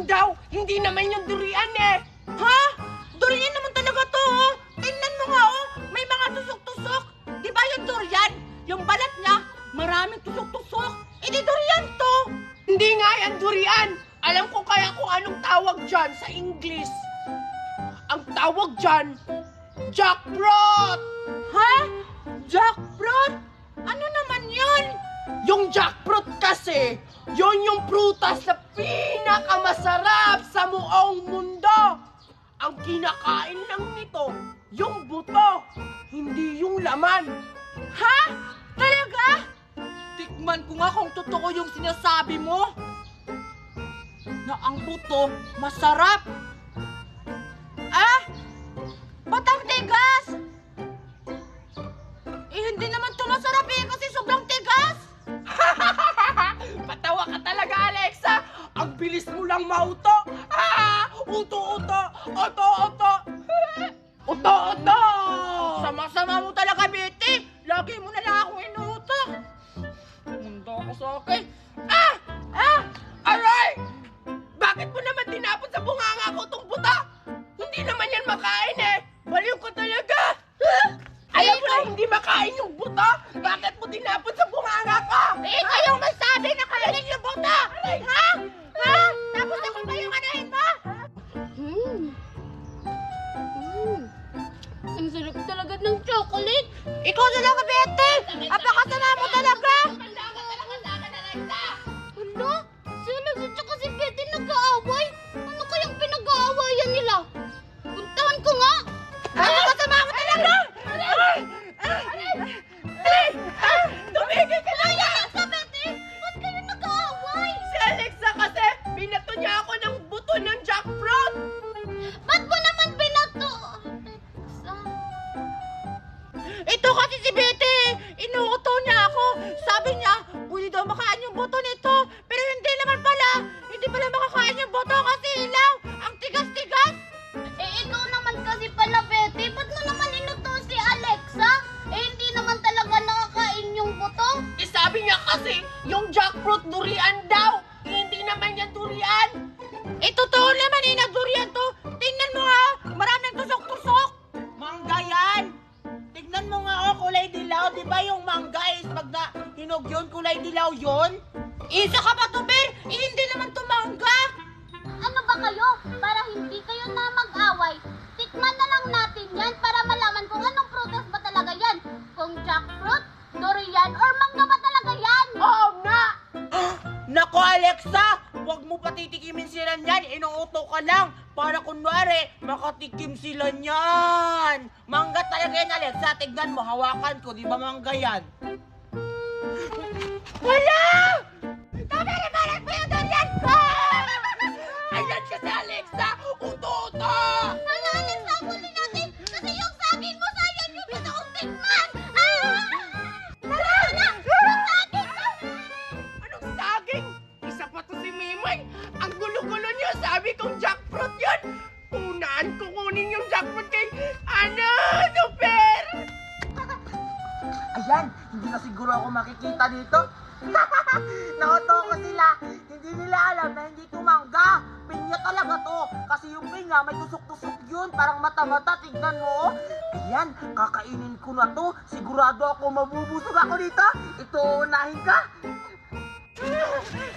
durian daw. Hindi naman yung durian eh. Ha? Durian naman talaga to, oh. Tingnan mo nga, oh. May mga tusok-tusok. Di ba yung durian? Yung balat niya, maraming tusok-tusok. Eh di durian to. Hindi nga yan durian. Alam ko kaya kung anong tawag dyan sa English. Ang tawag dyan, jackfruit. Ha? Jackfruit? Ano naman yun? Yung jackfruit kasi, yun yung prutas na pinakamasarap sa buong mundo. Ang kinakain lang nito, yung buto, hindi yung laman. Ha? Talaga? Tikman ko nga kung totoo yung sinasabi mo. Na ang buto masarap. Ah? Ba't ang tigas? Eh, hindi naman ito masarap eh, kasi sobrang tigas. Patawa ka talaga, Alexa. Ang bilis mo lang mauto. Uto-uto, oto-oto. Uto-uto. Sama-sama mo talaga, Betty. Lagi mo na lang akong inuuto. Mundo ko sa akin. Aray! Bakit mo naman tinapon sa bunganga ko itong buta? Hindi naman yan makain eh. Baliw ko talaga. Alam mo na hindi makain yung buta? Bakit mo tinapon sa bunganga ko? Eh, kayong magsabi na kainin yung buto. Ha? Ha? Tapos ako ba yung anahin mo? Ang sarap talaga ng chocolate. Ikaw na lang, Betty. Apakasama mo talaga. Hala, si Alex at saka si Betty nag-aaway. Ano kayang pinag-aawayan nila? Puntahan ko nga. Apakasama mo talaga. Tumigil ka na yan! Alexa, Betty, ba't kayo nag-aaway? Si Alexa kasi, binato niya ako ng buto ng jackfruit. Ba't mo naman binato? Alexa. Ito kasi si Betty, inuuto niya ako. Sabi niya, pwede daw makain yung buto nito. Pero hindi naman pala. Hindi pala makakain yung buto kasi ilaw. Ang tigas-tigas. Eh, ikaw naman kasi pala, Betty. Ba't mo naman inuto si Alexa? Eh, hindi naman talaga nakakain yung buto. Eh sabi niya kasi, yung jackfruit durian daw. Eh, hindi naman yan durian. Eh, totoo naman eh, nagdurian to. Tingnan mo nga, maraming tusok-tusok. Mangga yan. Tingnan mo nga, oh, kulay dilaw. Di ba yung mangga is pag na hinog yun, kulay dilaw yun? Isa ka ba to, Ber? Eh, hindi naman to mangga. Ano ba kayo? Para hindi kayo na mag-away, tikman na lang natin yan para malaman kung anong prutas ba talaga yan. Kung jackfruit, durian, or mangga ba talaga yan? Oo nga! Nako, Alexa, huwag mo patitikimin sila niyan. Inuuto ka lang para kunwari makatikim sila niyan. Mangga talaga yan, Alexa. Tignan mo, hawakan ko. Di ba mangga yan? Wala! Tumiribalat mo yung durian ko! Ayan siya si Alexa! Uto-uto! Hala, Alexa, huli natin kasi yung saging mo sayang yung totoong tikman! Hala, yung saging mo! Anong saging? Isa pa to si Mimoy. Ang gulo-gulo niyo. Sabi kong jackfruit yun. Unaan ko kunin yung jackfruit kay Super! Ayan, hindi na siguro ako makikita dito. Nauto ko sila. Hindi nila alam na hindi ito mangga. Pinya talaga to. Kasi yung pinya may tusok-tusok yun. Parang mata-mata. Tignan mo. Ayan, kakainin ko na to. Sigurado ako mabubusog ako dito. Ito, unahin ka.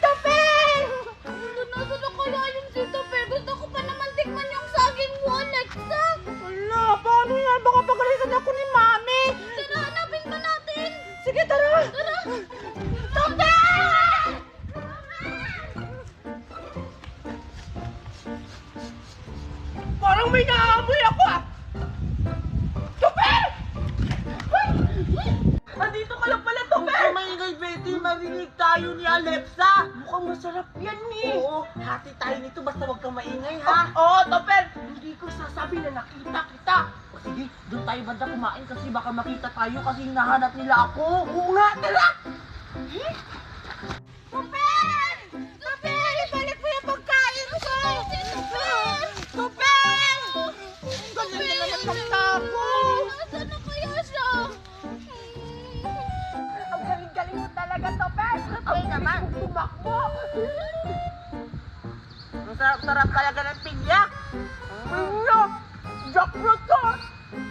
Topel! Nasa na kaya yung si Topper? Gusto ko pa naman tikman yung saging mo, Alexa! Wala, paano yan? Baka pagalitan ako ni Mami. Tara, hanapin ka natin! Sige, tara. Tara! Topel! Parang may naamoy ako ah! Super! Andito ka lang pala, Super! Oh my God, Betty, marinig tayo ni Alexa. Mukhang masarap yan eh! Oo, hati tayo nito basta huwag kang maingay, ha? Oo, Topper! Hindi ko sasabi na nakita kita! O sige, doon tayo banda kumain kasi baka makita tayo kasi hinahanap nila ako. Oo nga, tara! Super! Super! Ibalik mo yung pagkain ko! Super! Galing na naman magtago! Nasaan na kaya siya? Ang galing-galing mo talaga, Topper! Ay naman! Tumakbo! Ang sarap-sarap talaga ng pinya. Pinya! Jackfruit to!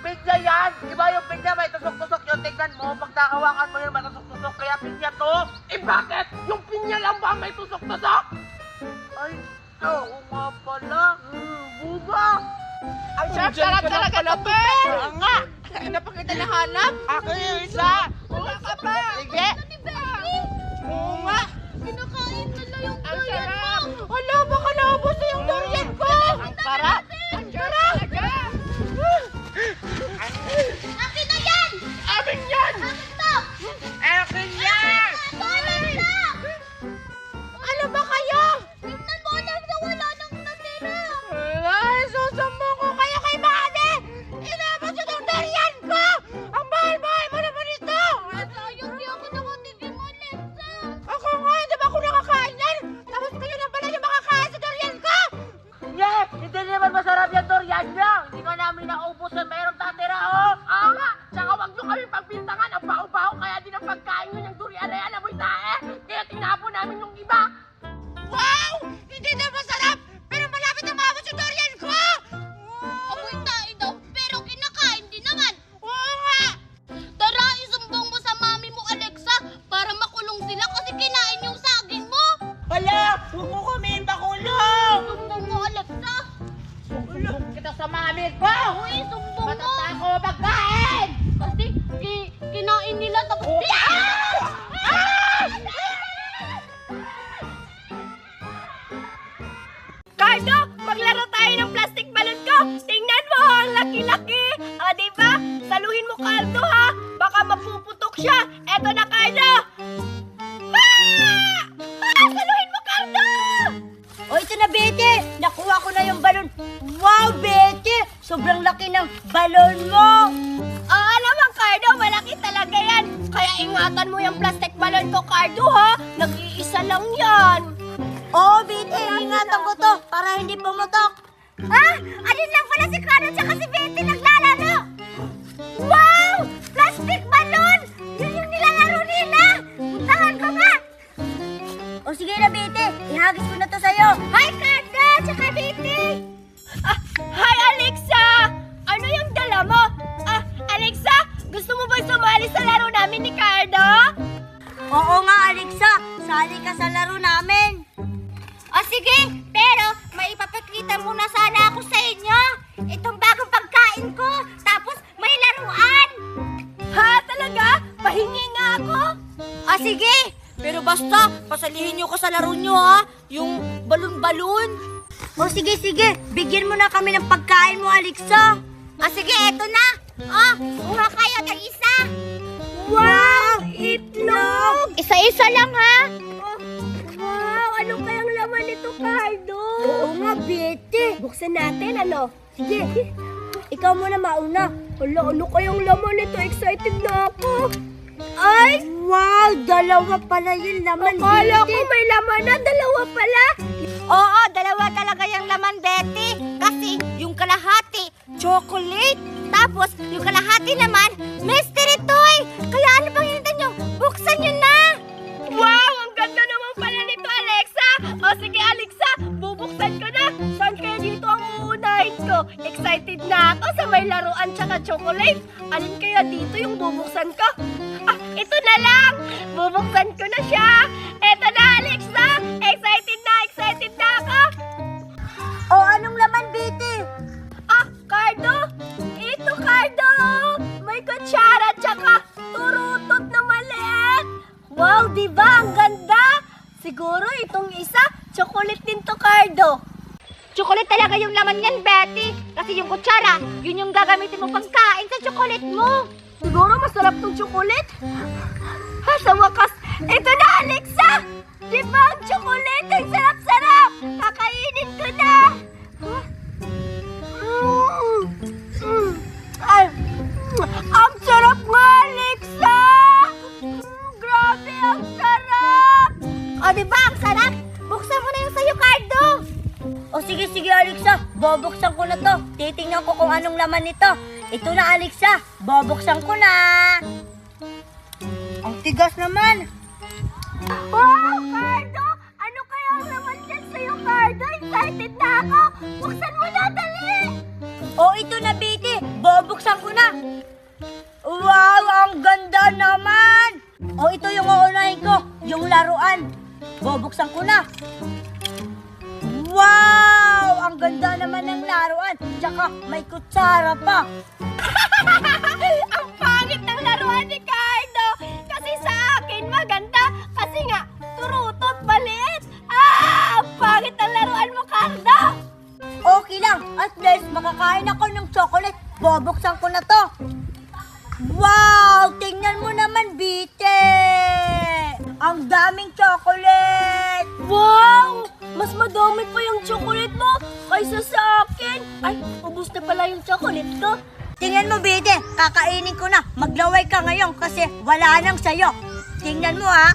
Pinya yan! Iba yung pinya, may tusok-tusok yun. Tingnan mo, pag nakawakan mo yun, may tusok-tusok. Kaya pinya to. Eh bakit? Yung pinya lang ba may tusok-tusok? Ay, oo nga pala. Buba! Ang sarap talaga na, Ben! Oo nga. Ano pa kita nahanap? Akin yung isa. Wala ka pa! Sige. Ni Betty! Oo nga! Kinakain nila yung Ang durian sarap! mo! Hala, baka naubos na yung durian ko! Ang sarap. Ang sarap! Akin na yan! Amin yan! Akin to! Akin yan! Akin na! Ano ba kayo? Tingnan mo lang na wala nang natira! Ay, susumbong ko kayo kay Mami! Inabot yun yung durian ko! Ang mahal-mahal mo naman ito! Sayang di ako nakatigil ulit sa... Ako nga, hindi ba ako nakakain yan? Tapos kayo na pala yung makakain sa durian ko! Yes! Hindi naman masarap yung durian niya. Hindi ka namin naubos na mayroong tatira, oh! Nga! Tsaka wag nyo kami pagbintangan! Ang baho-baho kaya din ang pagkain nyo ng durian na yan! Amoy tae! Kaya tinapon namin yung iba! Wow! Hindi na masarap! Pero malapit na maabot yung durian ko! Amoy tayo daw, pero kinakain din naman! Oo nga! Tara, isumbong mo sa mami mo, Alexa, para makulong sila kasi kinain yung saging mo! Hala! Huwag mo kami pakulong! Sumbong mo, Alexa! Kita sa mami ko! Uy, sumbong mo! Matatako magkain! Kasi kinain nila tapos... Cardo, maglaro tayo ng plastic balloon ko. Tingnan mo, ang laki-laki. O, diba? Saluhin mo, Cardo, ha? Baka mapuputok siya. Eto na, Cardo. Saluhin mo, Cardo! O, ito na, Betty. Nakuha ko na yung balon. Wow, Betty! Sobrang laki ng balon mo. Alam mo, Cardo, malaki talaga yan. Kaya ingatan mo yung plastic balloon ko, Cardo, ha? Nag-iisa lang yan. Oo, Betty. Ingatan ko to para hindi pumutok. Ha? Alin lang pala si Cardo tsaka si Betty naglalaro? Wow! Plastic balloon! Yun yung nilalaro nila! Puntahan ko nga! O, sige na, Betty. Ihagis ko na to sa'yo. Hi, Cardo! Tsaka Betty! Hi, Alexa! Ano yung dala mo? Alexa, gusto mo ba sumali sa laro namin ni Cardo? Oo nga, Alexa. Sali ka sa laro namin. O sige, pero may ipapakita muna sana ako sa inyo. Itong bagong pagkain ko, tapos may laruan. Ha, talaga? Pahingi nga ako. Sige. Pero basta, pasalihin nyo ko sa laro nyo, ha? Yung balon-balon. O, sige. Bigyan mo na kami ng pagkain mo, Alexa. Sige, eto na. Kuha kayo ng isa. Wow! Itlog! Isa-isa lang ha. Wow, ano kayang laman nito, Cardo? Oo nga, Betty. Buksan natin, ano? Sige. Ikaw muna mauna. Hala, ano kayang laman nito? Excited na ako. Ay! Wow! Dalawa pala yung laman, Akala ko Betty. may laman na, dalawa pala. Oo, dalawa talaga yung laman, Betty. Kasi yung kalahati, chocolate. Tapos, yung kalahati naman, mystery toy. Kaya ano bang hinintay nyo? Buksan nyo na. Wow, ang ganda naman pala nito, Alexa. O sige, Alexa, bubuksan ko na. Saan kaya dito ang uunahin ko? Excited na ako sa may laruan tsaka chocolate. Alin kaya dito yung bubuksan ko? Ito na lang. Bubuksan ko na siya. Ito na, Alexa. Excited na ako. O, anong laman, Betty? Cardo. Ito, Cardo. May kutsara tsaka turutot na maliit. Wow, di ba? Ang ganda. Siguro itong isa, chocolate din to, Cardo. Chocolate talaga yung laman yan, Betty. Kasi yung kutsara, yun yung gagamitin mo pagkain sa chocolate mo. Siguro masarap tong chocolate. Sa wakas, ito na, Alexa! Di ba ang chocolate? Ang sarap-sarap! Kakainin ko na! Ay, ang sarap nga, Alexa! Grabe, ang sarap! O, di ba? Ang sarap. Buksan mo na yung sa'yo, Cardo. O, sige, Alexa. Bubuksan ko na to. Titingnan ko kung anong laman nito. Ito na, Alexa. Bubuksan ko na. Ang tigas naman. Wow, Cardo! Ano kaya ang laman dyan sa'yo, Cardo? Excited ako! Buksan mo na, dali! O ito na, Bete. Bubuksan ko na. Wow, ang ganda naman! O ito yung uunahin ko, yung laruan. Bubuksan ko na. Wow! Ang ganda naman ng laruan. Tsaka may kutsara pa. Ang pangit ng laruan ni Cardo! Kasi sa akin maganda, kasi nga turutot maliit. Ang pangit ng laruan mo, Cardo! Okay lang, at least makakain ako ng chocolate. Bubuksan ko na to. Wow! Tingnan mo naman, Bite! Ang daming chocolate! Wow! Mas madami pa yung chocolate mo kaysa sa akin. Ay, ubus na pala yung chocolate ko. Tingnan mo, Bite. Kakainin ko na. Maglaway ka ngayon kasi wala nang sayo. Tingnan mo, ha.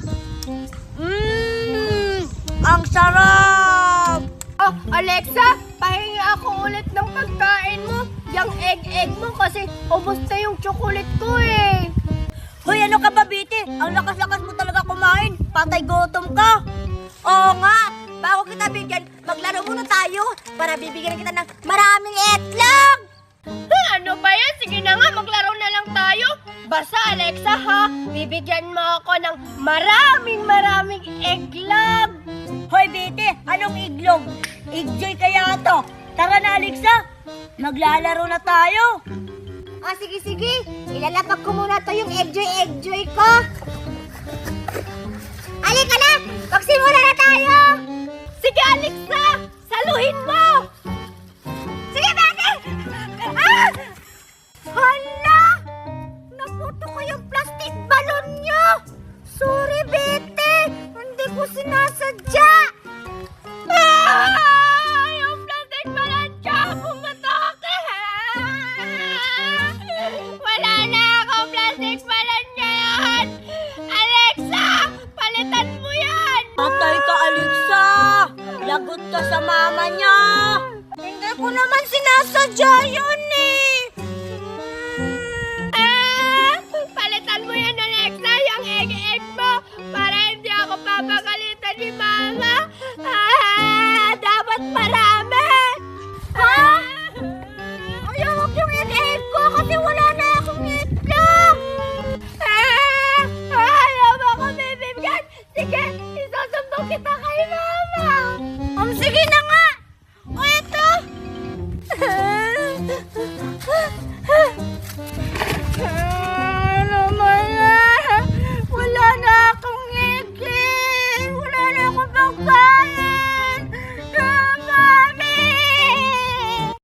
Ang sarap! Oh, Alexa, pahingi ako ulit ng pagkain mo. Yung egg mo kasi ubos na yung chocolate ko eh. Hoy, ano ka ba, Bite? Ang lakas-lakas mo talaga kumain. Patay gutom ka. Oo nga. Bago kita bigyan, maglaro muna tayo para bibigyan kita ng maraming itlog. Ano ba yan? Sige na nga, maglaro na lang tayo. Basta, Alexa ha, bibigyan mo ako ng maraming eggnog. Hoy, Bite, anong iglog? Igjoy kaya to. Tara na, Alexa. Maglalaro na tayo. Sige. Ilalapag ko muna to yung egg-joy ko. Alika na! Magsimula na tayo! Sige, Alexa! Saluhin mo! Sige, Bete! Ah! Hala! Naputo ko yung plastic balon nyo! Sorry, Bete! Hindi ko sinasadya! Ah! Yung plastic balon nyo! Pumatake! Wala na akong plastic balon ngayon! Alexa! Palitan mo yan! Patay ka, Alexa. Lagot ka sa mama niya. Hindi ko naman sinasadya yun eh. Palitan mo yan, Alexa, yung egg mo para hindi ako papagalitan ni Mama. Dapat marami. Ayawag yung egg ko kasi wala na akong itlog. Ayaw ako bibigyan. Sige, isusumbong kita kay Mama. Sige na